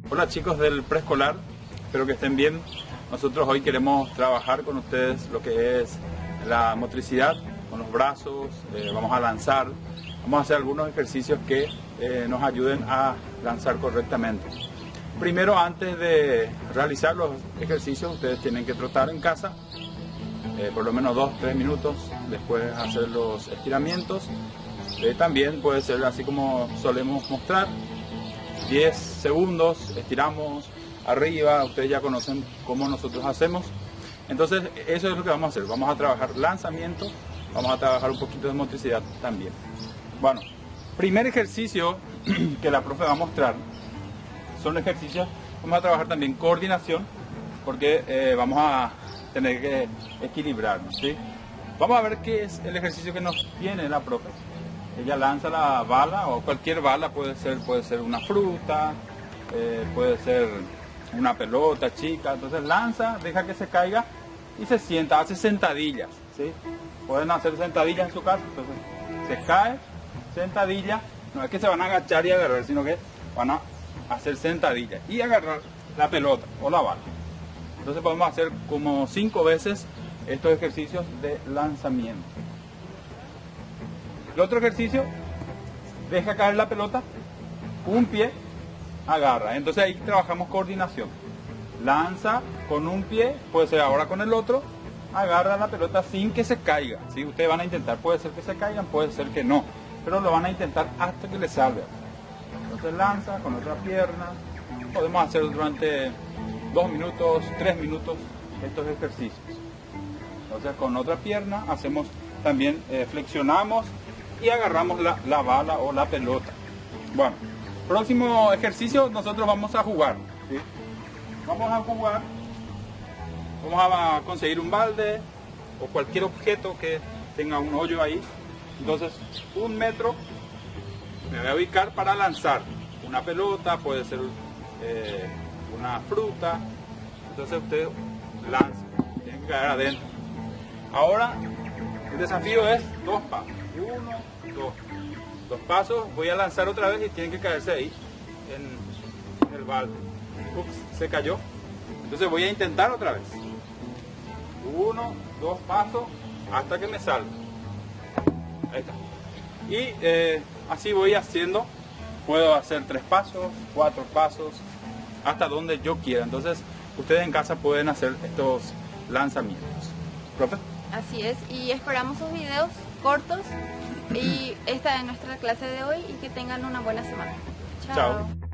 Hola chicos del preescolar, espero que estén bien. Nosotros hoy queremos trabajar con ustedes lo que es la motricidad con los brazos, vamos a lanzar, vamos a hacer algunos ejercicios que nos ayuden a lanzar correctamente. Primero, antes de realizar los ejercicios, ustedes tienen que trotar en casa, por lo menos 2-3 minutos, después hacer los estiramientos. También puede ser así como solemos mostrar, 10 segundos, estiramos arriba, ustedes ya conocen cómo nosotros hacemos. Entonces eso es lo que vamos a hacer, vamos a trabajar lanzamiento, vamos a trabajar un poquito de motricidad también. Bueno, primer ejercicio que la profe va a mostrar son ejercicios, vamos a trabajar también coordinación, porque vamos a tener que equilibrarnos, ¿sí? Vamos a ver qué es el ejercicio que nos tiene la profe. Ella lanza la bala, o cualquier bala, puede ser una fruta, puede ser una pelota chica. Entonces lanza, deja que se caiga y se sienta, hace sentadillas, ¿sí? Pueden hacer sentadillas en su casa. Entonces se cae, sentadilla, no es que se van a agachar y agarrar, sino que van a hacer sentadillas y agarrar la pelota o la bala. Entonces podemos hacer como 5 veces estos ejercicios de lanzamiento. El otro ejercicio, deja caer la pelota, un pie, agarra. Entonces ahí trabajamos coordinación. Lanza con un pie, puede ser ahora con el otro, agarra la pelota sin que se caiga. ¿Sí? Ustedes van a intentar, puede ser que se caigan, puede ser que no, pero lo van a intentar hasta que les salga. Entonces lanza con otra pierna, podemos hacer durante 2 minutos, 3 minutos estos ejercicios. Entonces con otra pierna hacemos también, flexionamos y agarramos la bala o la pelota. Bueno, próximo ejercicio nosotros vamos a jugar, ¿sí? Vamos a jugar, vamos a conseguir un balde o cualquier objeto que tenga un hoyo ahí. Entonces 1 metro me voy a ubicar para lanzar una pelota, puede ser una fruta. Entonces usted lanza, tiene que caer adentro. Ahora el desafío es 2 pasos. 1, 2. 2 pasos, voy a lanzar otra vez y tienen que caerse ahí en el balde. Ups, se cayó. Entonces voy a intentar otra vez. 1, 2 pasos hasta que me salga. Ahí está. Y así voy haciendo. Puedo hacer 3 pasos, 4 pasos, hasta donde yo quiera. Entonces ustedes en casa pueden hacer estos lanzamientos. ¿Profe? Así es, y esperamos sus videos cortos y esta es nuestra clase de hoy y que tengan una buena semana. Chao. Chao.